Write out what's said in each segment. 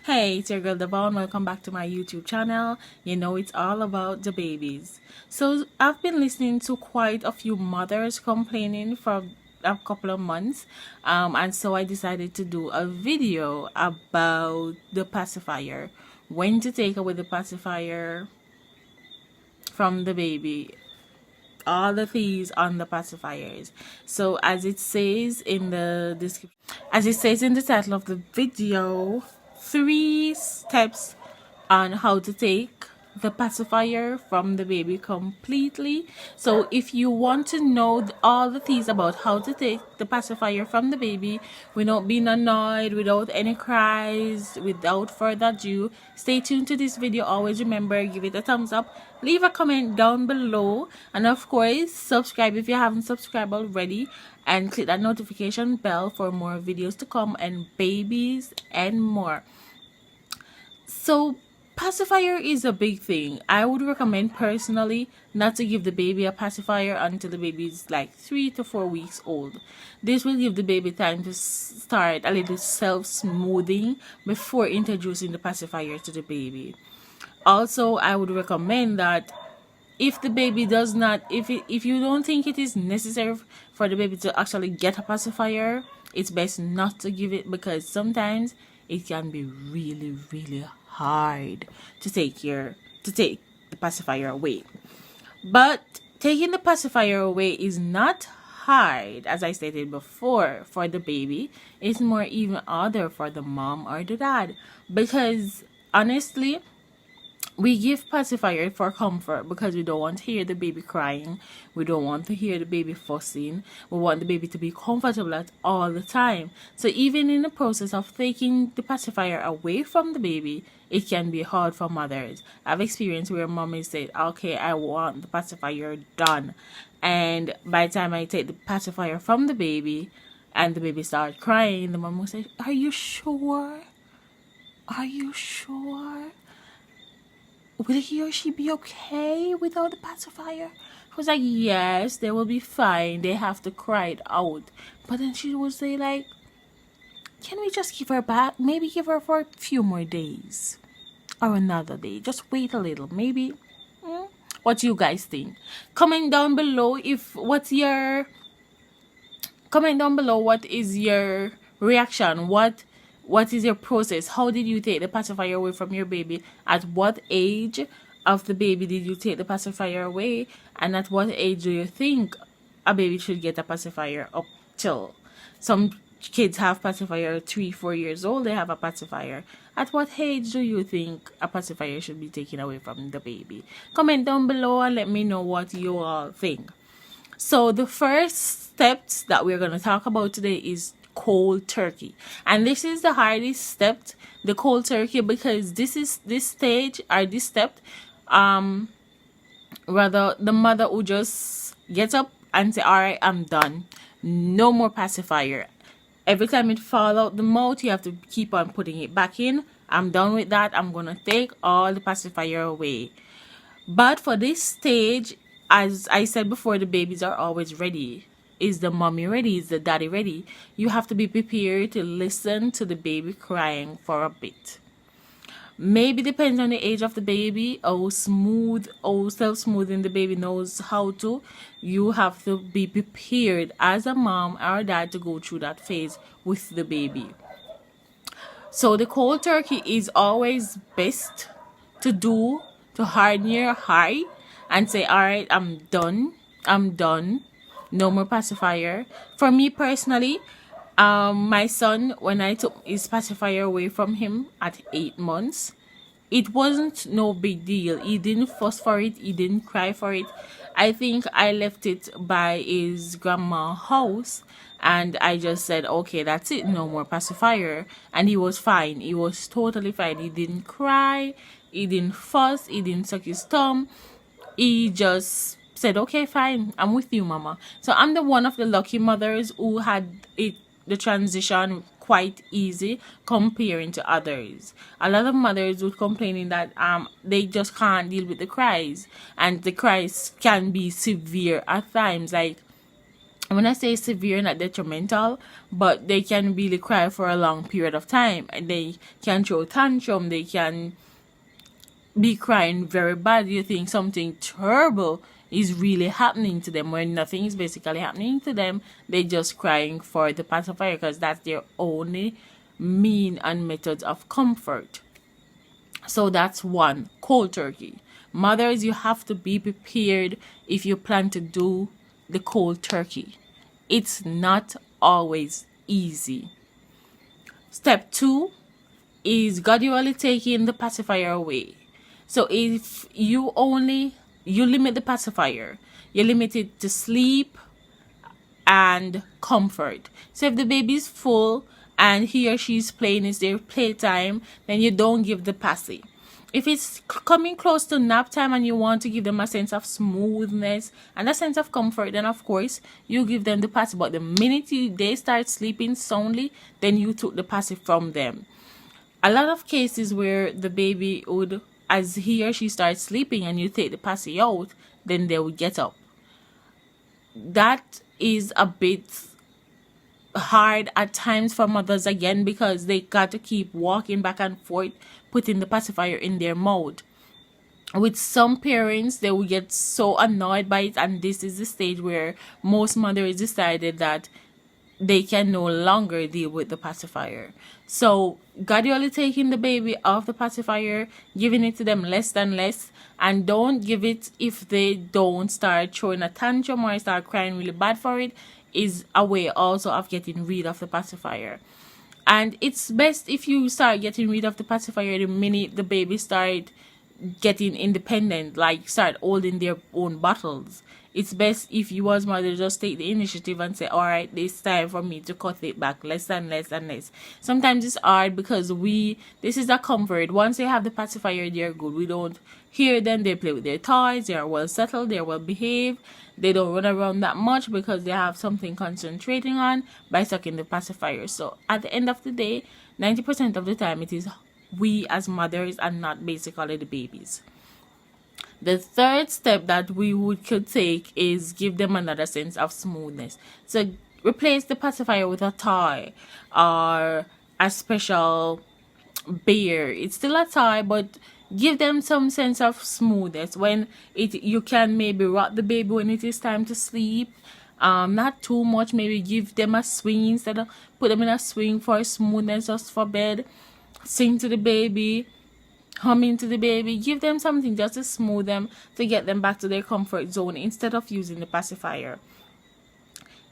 Hey, it's your girl Devon. Welcome back to my YouTube channel. You know it's all about the babies. So I've been listening to quite a few mothers complaining for a couple of months, and so I decided to do a video about the pacifier, when to take away the pacifier from the baby, all the things on the pacifiers. So as it says in the description, as it says in the title of the video, 3 steps on how to take the pacifier from the baby completely. So if you want to know all the things about how to take the pacifier from the baby without being annoyed, without any cries, without further ado, stay tuned to this video. Always remember, give it a thumbs up, leave a comment down below, and of course subscribe if you haven't subscribed already, and click that notification bell for more videos to come and babies and more. So pacifier is a big thing. I would recommend personally not to give the baby a pacifier until the baby is like 3 to 4 weeks old. This will give the baby time to start a little self-smoothing before introducing the pacifier to the baby. Also, I would recommend that if the baby does not, if you don't think it is necessary for the baby to actually get a pacifier, it's best not to give it, because sometimes it can be really hard to take the pacifier away. But taking the pacifier away is not hard, as I stated before, for the baby. It's more even harder for the mom or the dad, because honestly, we give pacifier for comfort because we don't want to hear the baby crying. We don't want to hear the baby fussing. We want the baby to be comfortable at all the time. So even in the process of taking the pacifier away from the baby, it can be hard for mothers. I've experienced where mommy said, okay, I want the pacifier done. And by the time I take the pacifier from the baby and the baby started crying, the mom will say, are you sure? Are you sure? Will he or she be okay without the pacifier? I was like, yes, they will be fine. They have to cry it out. But then she would say, like, can we just give her back? Maybe give her for a few more days. Or another day. Just wait a little. Maybe. What do you guys think? Comment down below what is your reaction? What is your process? How did you take the pacifier away from your baby? At what age of the baby did you take the pacifier away? And at what age do you think a baby should get a pacifier up till? Some kids have pacifier 3-4 years old, they have a pacifier. At what age do you think a pacifier should be taken away from the baby? Comment down below and let me know what you all think. So the first steps that we're going to talk about today is cold turkey, and this is the hardest step, the cold turkey, because this step, rather the mother who just gets up and say, all right, I'm done, no more pacifier. Every time it fall out the mouth, you have to keep on putting it back in. I'm done with that. I'm gonna take all the pacifier away. But for this stage, as I said before, the babies are always ready. Is the mommy ready? Is the daddy ready? You have to be prepared to listen to the baby crying for a bit. Maybe depends on the age of the baby, how self-smoothing the baby knows how to. You have to be prepared as a mom or dad to go through that phase with the baby. So the cold turkey is always best to do, to harden your heart and say, all right, I'm done, no more pacifier. For me personally, my son, when I took his pacifier away from him at 8 months, it wasn't no big deal. He didn't fuss for it, he didn't cry for it. I think I left it by his grandma's house and I just said, okay, that's it, no more pacifier. And he was fine. He was totally fine. He didn't cry, he didn't fuss, he didn't suck his thumb. He just said, okay, fine, I'm with you, mama. So I'm the one of the lucky mothers who had the transition quite easy comparing to others. A lot of mothers would complaining that they just can't deal with the cries, and the cries can be severe at times. Like when I say severe, not detrimental, but they can really cry for a long period of time, and they can throw tantrum, they can be crying very bad. You think something terrible is really happening to them when nothing is basically happening to them. They just crying for the pacifier because that's their only mean and methods of comfort. So that's one, cold turkey. Mothers, you have to be prepared if you plan to do the cold turkey. It's not always easy. Step two is gradually taking the pacifier away. So if you limit the pacifier, you limit it to sleep and comfort. So if the baby's full and he or she's playing, it's their playtime, then you don't give the passy. If it's coming close to nap time and you want to give them a sense of smoothness and a sense of comfort, then of course you give them the passy. But the minute they start sleeping soundly, then you took the passy from them. A lot of cases where the baby would, as he or she starts sleeping and you take the passy out, then they would get up. That is a bit hard at times for mothers again, because they got to keep walking back and forth putting the pacifier in their mouth. With some parents, they will get so annoyed by it, and this is the stage where most mothers decided that they can no longer deal with the pacifier. So gradually taking the baby off the pacifier, giving it to them less and less, and don't give it if they don't start throwing a tantrum or start crying really bad for it, is a way also of getting rid of the pacifier. And it's best if you start getting rid of the pacifier the minute the baby start getting independent, like start holding their own bottles. It's best if you as mother just take the initiative and say, all right, it's time for me to cut it back less and less and less. Sometimes it's hard because this is a comfort. Once they have the pacifier, they're good. We don't hear them. They play with their toys. They are well settled. They're well behaved. They don't run around that much because they have something concentrating on by sucking the pacifier. So at the end of the day, 90% of the time it is we as mothers and not basically the babies. The third step that could take is give them another sense of smoothness. So replace the pacifier with a toy or a special bear. It's still a toy, but give them some sense of smoothness. When you can maybe rock the baby when it is time to sleep. Not too much. Maybe give them a swing instead of put them in a swing for smoothness just for bed. Sing to the baby, humming to the baby. Give them something just to smooth them, to get them back to their comfort zone instead of using the pacifier.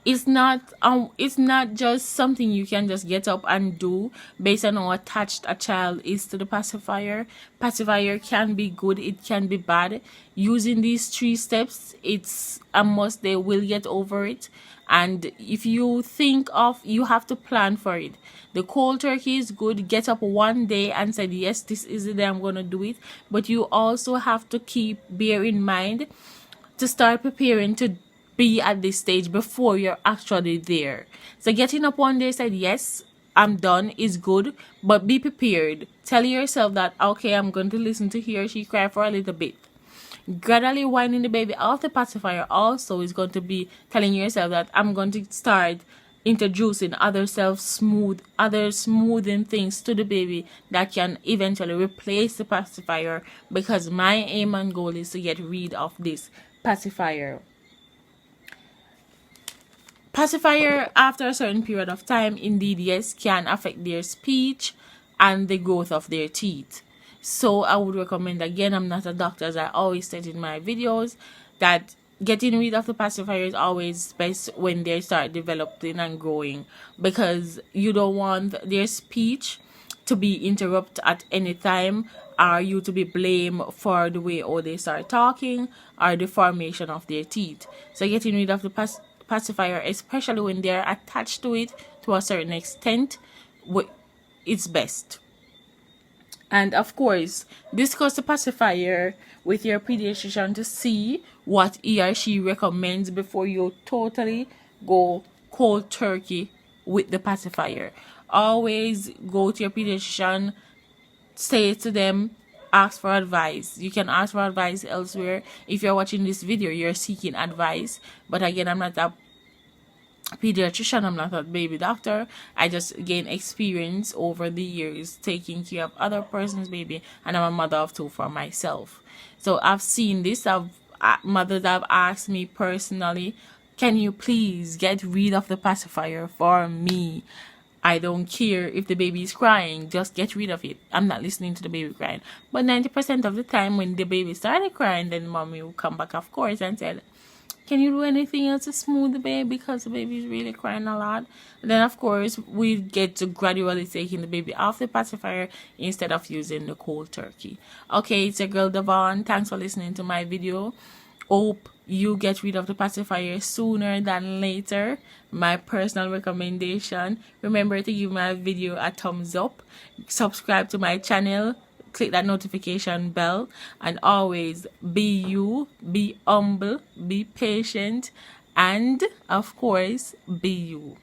It's not just something you can just get up and do based on how attached a child is to the pacifier. Pacifier can be good, it can be bad. Using these 3 steps, it's a must. They will get over it. And if you you have to plan for it. The cold turkey is good. Get up one day and say, yes, this is the day I'm going to do it. But you also have to bear in mind to start preparing to be at this stage before you're actually there. So getting up one day said, yes, I'm done is good, but be prepared. Tell yourself that, okay, I'm going to listen to he or she cry for a little bit. Gradually winding the baby off the pacifier also is going to be telling yourself that I'm going to start introducing other smoothing things to the baby that can eventually replace the pacifier, because my aim and goal is to get rid of this pacifier. Pacifier, after a certain period of time, indeed, yes, can affect their speech and the growth of their teeth. So I would recommend, again, I'm not a doctor, as I always said in my videos, that getting rid of the pacifier is always best when they start developing and growing, because you don't want their speech to be interrupted at any time, or you to be blamed for the way or they start talking or the formation of their teeth. So getting rid of the pacifier, especially when they're attached to it to a certain extent, it's best. And of course, discuss the pacifier with your pediatrician to see what he or she recommends before you totally go cold turkey with the pacifier. Always go to your pediatrician, say to them, ask for advice. You can ask for advice elsewhere. If you're watching this video, you're seeking advice. But again, I'm not a pediatrician, I'm not a baby doctor. I just gain experience over the years taking care of other person's baby, and I'm a mother of two for myself. So I've seen this. Mothers have asked me personally, can you please get rid of the pacifier for me? I don't care if the baby is crying, just get rid of it. I'm not listening to the baby crying. But 90% of the time when the baby started crying, then mommy will come back, of course, and said, can you do anything else to smooth the baby because the baby is really crying a lot? And then of course we get to gradually taking the baby off the pacifier instead of using the cold turkey. Okay, it's your girl Devon. Thanks for listening to my video. Hope you get rid of the pacifier sooner than later. My personal recommendation. Remember to give my video a thumbs up. Subscribe to my channel. Click that notification bell, and always be you, be humble, be patient, and of course be you.